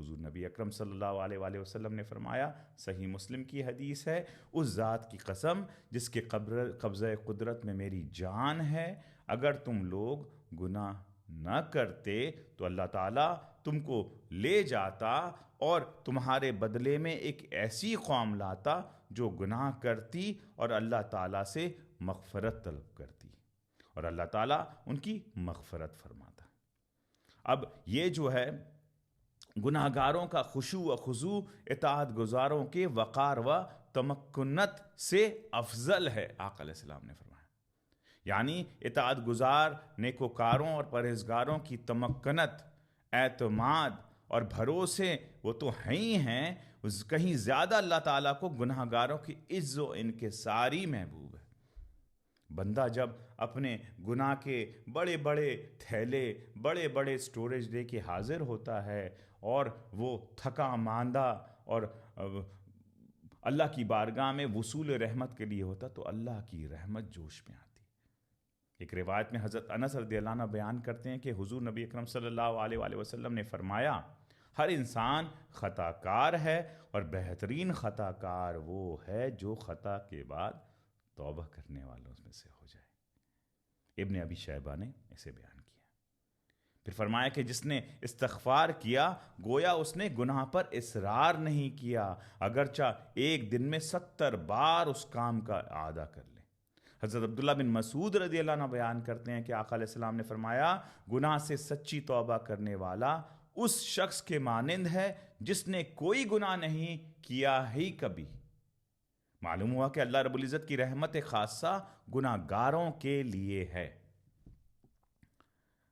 حضور نبی اکرم صلی اللہ علیہ وآلہ وسلم نے فرمایا، صحیح مسلم کی حدیث ہے، اس ذات کی قسم جس کے قبضہ قدرت میں میری جان ہے، اگر تم لوگ گناہ نہ کرتے تو اللہ تعالیٰ تم کو لے جاتا اور تمہارے بدلے میں ایک ایسی قوم لاتا جو گناہ کرتی اور اللہ تعالیٰ سے مغفرت طلب کرتی، اور اللہ تعالیٰ ان کی مغفرت فرماتا۔ اب یہ جو ہے گناہ گاروں کا خشوع و خضوع اطاعت گزاروں کے وقار و تمکنت سے افضل ہے، آقا علیہ السلام نے فرمایا۔ یعنی اطاعت گزار نیکوکاروں اور پرہیزگاروں کی تمکنت، اعتماد اور بھروسے وہ تو ہی ہیں، کہیں زیادہ اللہ تعالیٰ کو گناہ گاروں کی عز و انکساری محبوب ہے۔ بندہ جب اپنے گناہ کے بڑے بڑے تھیلے، بڑے بڑے سٹوریج لے کے حاضر ہوتا ہے اور وہ تھکا ماندہ اور اللہ کی بارگاہ میں وصول رحمت کے لیے ہوتا تو اللہ کی رحمت جوش میں آتی۔ ایک روایت میں حضرت انس رضی اللہ عنہ بیان کرتے ہیں کہ حضور نبی اکرم صلی اللہ علیہ وآلہ وسلم نے فرمایا، ہر انسان خطا کار ہے اور بہترین خطا کار وہ ہے جو خطا کے بعد توبہ کرنے والوں میں سے ہو جائے۔ ابن ابی شیبہ نے اسے بیان کیا۔ پھر فرمایا کہ جس نے استغفار کیا گویا اس نے گناہ پر اصرار نہیں کیا، اگرچہ ایک دن میں 70 بار اس کام کا اعادہ کر لے۔ حضرت عبداللہ بن مسعود رضی اللہ عنہ بیان کرتے ہیں کہ آقا علیہ السلام نے فرمایا، گناہ سے سچی توبہ کرنے والا اس شخص کے مانند ہے جس نے کوئی گناہ نہیں کیا ہی کبھی۔ معلوم ہوا کہ اللہ رب العزت کی رحمت خاصہ گناہ گاروں کے لیے ہے۔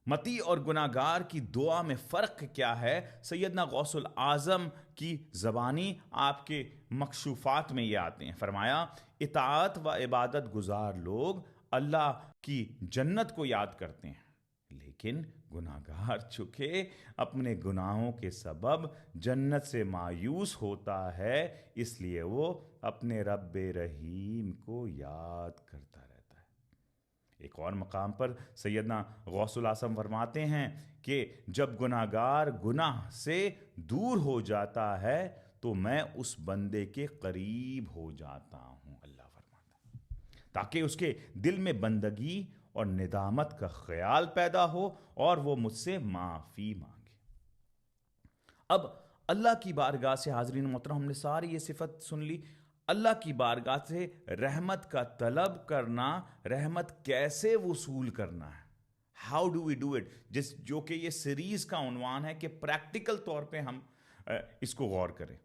متی اور گناہ گار کی دعا میں فرق کیا ہے؟ سیدنا غوث العظم کی زبانی آپ کے مکشوفات میں یہ آتے ہیں۔ فرمایا، اطاعت و عبادت گزار لوگ اللہ کی جنت کو یاد کرتے ہیں، لیکن گناہ گار چکے اپنے گناہوں کے سبب جنت سے مایوس ہوتا ہے، اس لیے وہ اپنے رب رحیم کو یاد کرتا رہتا ہے۔ ایک اور مقام پر سیدنا غوث العظم فرماتے ہیں کہ جب گناہ گار گناہ سے دور ہو جاتا ہے تو میں اس بندے کے قریب ہو جاتا ہوں، اللہ فرماتا ہے، تاکہ اس کے دل میں بندگی اور ندامت کا خیال پیدا ہو اور وہ مجھ سے معافی مانگے۔ اب اللہ کی بارگاہ سے، حاضرین محترم، ہم نے ساری یہ صفت سن لی۔ اللہ کی بارگاہ سے رحمت کا طلب کرنا، رحمت کیسے وصول کرنا ہے، how do we do it, جو کہ یہ سیریز کا عنوان ہے کہ پریکٹیکل طور پہ ہم اس کو غور کریں۔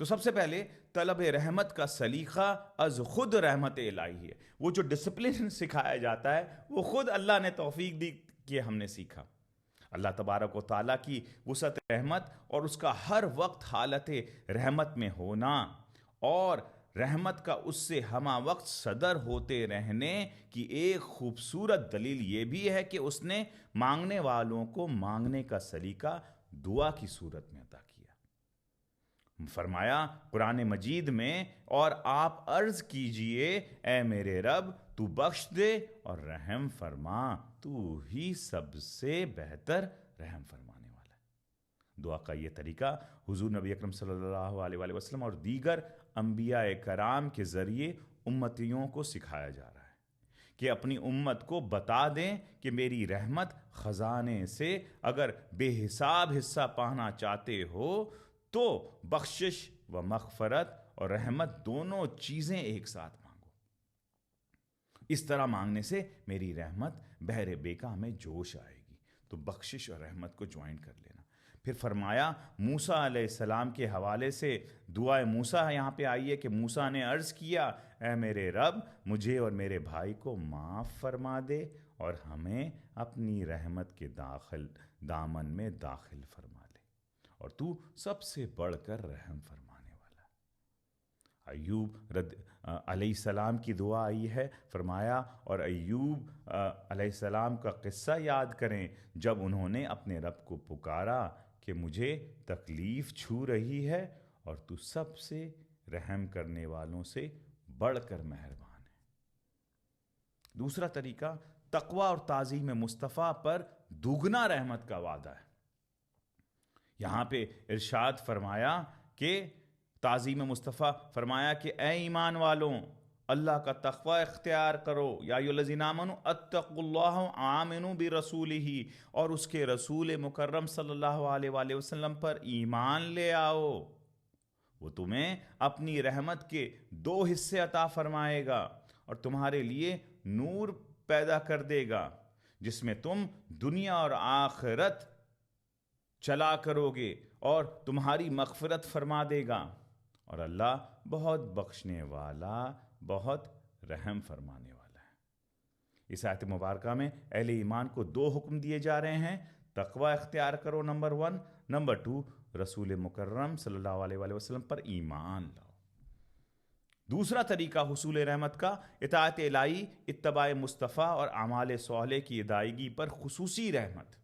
تو سب سے پہلے طلب رحمت کا سلیقہ از خود رحمت الہی ہے۔ وہ جو ڈسپلن سکھایا جاتا ہے وہ خود اللہ نے توفیق دی کہ ہم نے سیکھا۔ اللہ تبارک و تعالیٰ کی وسعت رحمت اور اس کا ہر وقت حالت رحمت میں ہونا اور رحمت کا اس سے ہمہ وقت صدر ہوتے رہنے کی ایک خوبصورت دلیل یہ بھی ہے کہ اس نے مانگنے والوں کو مانگنے کا سلیقہ دعا کی صورت میں عطا کیا۔ فرمایا قرآن مجید میں، اور آپ عرض کیجئے اے میرے رب تو بخش دے اور رحم فرما، تو ہی سب سے بہتر رحم فرمانے والا ہے۔ دعا کا یہ طریقہ حضور نبی اکرم صلی اللہ علیہ وآلہ وسلم اور دیگر انبیاء کرام کے ذریعے امتیوں کو سکھایا جا رہا ہے کہ اپنی امت کو بتا دیں کہ میری رحمت خزانے سے اگر بے حساب حصہ پانا چاہتے ہو تو بخشش و مغفرت اور رحمت دونوں چیزیں ایک ساتھ مانگو۔ اس طرح مانگنے سے میری رحمت بحر بیکا میں جوش آئے گی، تو بخشش اور رحمت کو جوائن کر لینا۔ پھر فرمایا موسیٰ علیہ السلام کے حوالے سے دعائے موسیٰ یہاں پہ آئی ہے کہ موسیٰ نے عرض کیا اے میرے رب مجھے اور میرے بھائی کو معاف فرما دے اور ہمیں اپنی رحمت کے دامن میں داخل فرما لے، اور تو سب سے بڑھ کر رحم فرمانے والا۔ ایوب علیہ السلام کی دعا آئی ہے، فرمایا اور ایوب علیہ السلام کا قصہ یاد کریں جب انہوں نے اپنے رب کو پکارا کہ مجھے تکلیف چھو رہی ہے اور تو سب سے رحم کرنے والوں سے بڑھ کر مہربان ہے۔ دوسرا طریقہ تقوی اور تعظیم مصطفیٰ پر دوگنا رحمت کا وعدہ ہے۔ یہاں پہ ارشاد فرمایا کہ تعظیم مصطفیٰ فرمایا کہ اے ایمان والوں اللہ کا تقوی اختیار کرو، یا ایھا الذین آمنوا اتقوا اللہ وآمنوا برسولہ، اور اس کے رسول مکرم صلی اللہ علیہ وآلہ وسلم پر ایمان لے آؤ، وہ تمہیں اپنی رحمت کے 2 حصے عطا فرمائے گا اور تمہارے لیے نور پیدا کر دے گا جس میں تم دنیا اور آخرت چلا کرو گے، اور تمہاری مغفرت فرما دے گا، اور اللہ بہت بخشنے والا، بہت رحم فرمانے والا ہے۔ اس آیت مبارکہ میں اہل ایمان کو 2 حکم دیے جا رہے ہیں، تقوی اختیار کرو نمبر 1، نمبر 2 رسول مکرم صلی اللہ علیہ وآلہ وسلم پر ایمان لاؤ۔ دوسرا طریقہ حصول رحمت کا اطاعت الہی، اتباع مصطفیٰ اور اعمال صالح کی ادائیگی پر خصوصی رحمت۔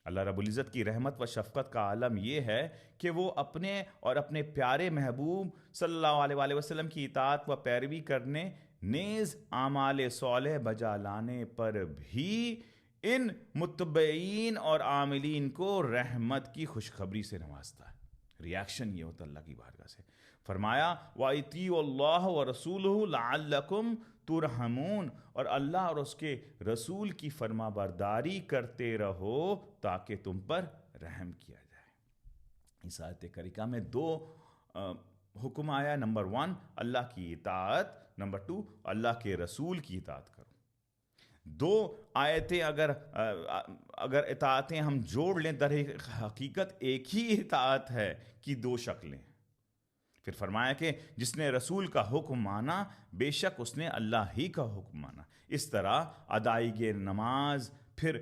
اللہ رب العزت کی رحمت و شفقت کا عالم یہ ہے کہ وہ اپنے اور اپنے پیارے محبوب صلی اللہ علیہ وآلہ وسلم کی اطاعت و پیروی کرنے، نیز اعمال صالح بجا لانے پر بھی ان متبعین اور عاملین کو رحمت کی خوشخبری سے نوازتا ہے۔ ریاکشن یہ ہوتا اللہ کی بارگاہ سے۔ فرمایا وَأَطِیعُوا اللَّهَ وَرَسُولَهُ لَعَلَّکُمْ ترحمون، اور اللہ اور اس کے رسول کی فرما برداری کرتے رہو تاکہ تم پر رحم کیا جائے۔ اس آیت کریمہ میں 2 حکم آیا، نمبر 1 اللہ کی اطاعت، نمبر 2 اللہ کے رسول کی اطاعت کرو۔ 2 آیتیں اگر اطاعتیں ہم جوڑ لیں، در حقیقت ایک ہی اطاعت ہے کی 2 شکلیں۔ پھر فرمایا کہ جس نے رسول کا حکم مانا بے شک اس نے اللہ ہی کا حکم مانا۔ اس طرح ادائیگی نماز، پھر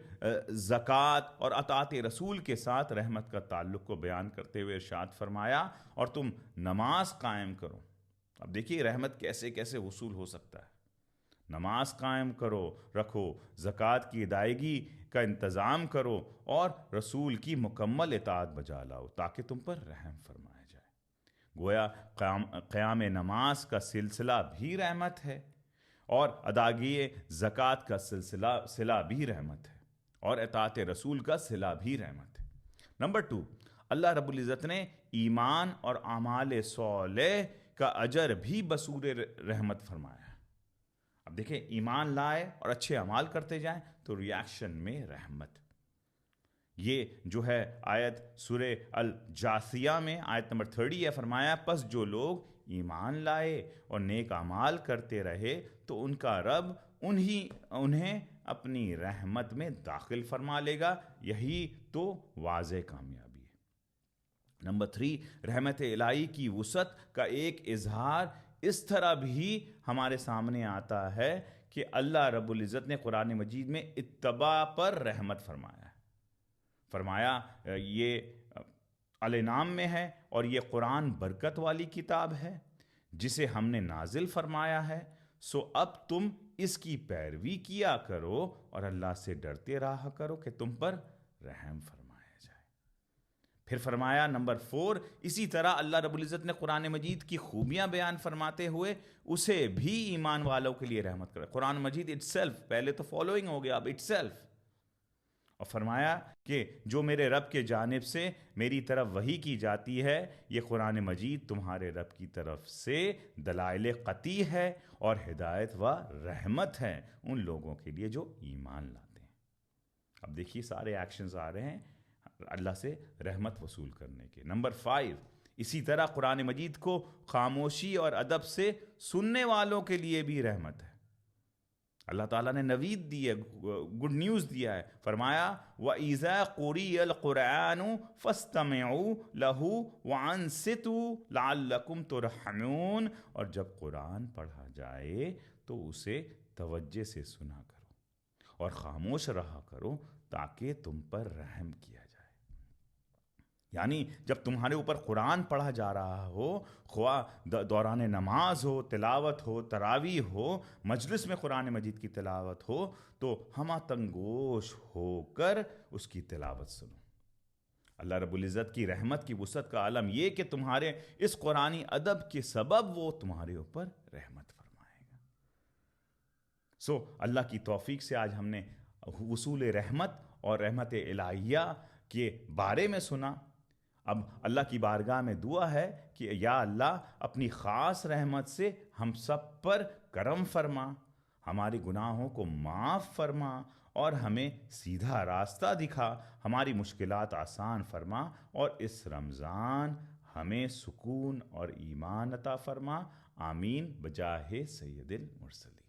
زکوٰۃ اور اطاعت رسول کے ساتھ رحمت کا تعلق کو بیان کرتے ہوئے ارشاد فرمایا اور تم نماز قائم کرو۔ اب دیکھیے رحمت کیسے کیسے حصول ہو سکتا ہے۔ نماز قائم کرو، رکھو، زکوٰۃ کی ادائیگی کا انتظام کرو اور رسول کی مکمل اطاعت بجا لاؤ تاکہ تم پر رحم فرمایا جائے۔ گویا قیام نماز کا سلسلہ بھی رحمت ہے اور ادائیگی زکوٰۃ کا صلہ بھی رحمت ہے اور اطاعت رسول کا صلہ بھی رحمت ہے۔ نمبر 2 اللہ رب العزت نے ایمان اور اعمال صالح کا اجر بھی بصور رحمت فرمایا ہے۔ اب دیکھیں ایمان لائے اور اچھے اعمال کرتے جائیں تو ریاکشن میں رحمت۔ یہ جو ہے آیت سورہ الجاثیہ میں آیت نمبر 30 ہے، فرمایا پس جو لوگ ایمان لائے اور نیک اعمال کرتے رہے تو ان کا رب انہیں اپنی رحمت میں داخل فرما لے گا، یہی تو واضح کامیابی ہے۔ نمبر 3 رحمت الہی کی وسعت کا ایک اظہار اس طرح بھی ہمارے سامنے آتا ہے کہ اللہ رب العزت نے قرآن مجید میں اتباع پر رحمت فرمایا یہ الانعام میں ہے اور یہ قرآن برکت والی کتاب ہے جسے ہم نے نازل فرمایا ہے، سو اب تم اس کی پیروی کیا کرو اور اللہ سے ڈرتے رہا کرو کہ تم پر رحم فرمایا جائے۔ پھر فرمایا نمبر 4 اسی طرح اللہ رب العزت نے قرآن مجید کی خوبیاں بیان فرماتے ہوئے اسے بھی ایمان والوں کے لیے رحمت کرے۔ قرآن مجید اٹ سیلف، پہلے تو فالوئنگ ہو گیا، اب اٹ سیلف، اور فرمایا کہ جو میرے رب کے جانب سے میری طرف وحی کی جاتی ہے یہ قرآن مجید تمہارے رب کی طرف سے دلائل قطعی ہے اور ہدایت و رحمت ہے ان لوگوں کے لیے جو ایمان لاتے ہیں۔ اب دیکھیے سارے ایکشنز آ رہے ہیں اللہ سے رحمت وصول کرنے کے۔ نمبر 5 اسی طرح قرآن مجید کو خاموشی اور ادب سے سننے والوں کے لیے بھی رحمت ہے۔ اللہ تعالیٰ نے نوید دی ہے، گڈ نیوز دیا ہے، فرمایا وَإِذَا قُرِئَ الْقُرْآنُ فَاسْتَمِعُوا لَهُ وَأَنصِتُوا لَعَلَّكُمْ تُرْحَمُونَ، اور جب قرآن پڑھا جائے تو اسے توجہ سے سنا کرو اور خاموش رہا کرو تاکہ تم پر رحم کیا جائے۔ یعنی جب تمہارے اوپر قرآن پڑھا جا رہا ہو، خواہ دوران نماز ہو، تلاوت ہو، تراویح ہو، مجلس میں قرآن مجید کی تلاوت ہو تو ہمہ تنگوش ہو کر اس کی تلاوت سنو۔ اللہ رب العزت کی رحمت کی وسعت کا عالم یہ کہ تمہارے اس قرآنی ادب کے سبب وہ تمہارے اوپر رحمت فرمائے گا۔ اللہ کی توفیق سے آج ہم نے وصول رحمت اور رحمت الہیہ کے بارے میں سنا۔ اب اللہ کی بارگاہ میں دعا ہے کہ یا اللہ اپنی خاص رحمت سے ہم سب پر کرم فرما، ہمارے گناہوں کو معاف فرما اور ہمیں سیدھا راستہ دکھا، ہماری مشکلات آسان فرما اور اس رمضان ہمیں سکون اور ایمان عطا فرما۔ آمین بجاہ سید المرسلین۔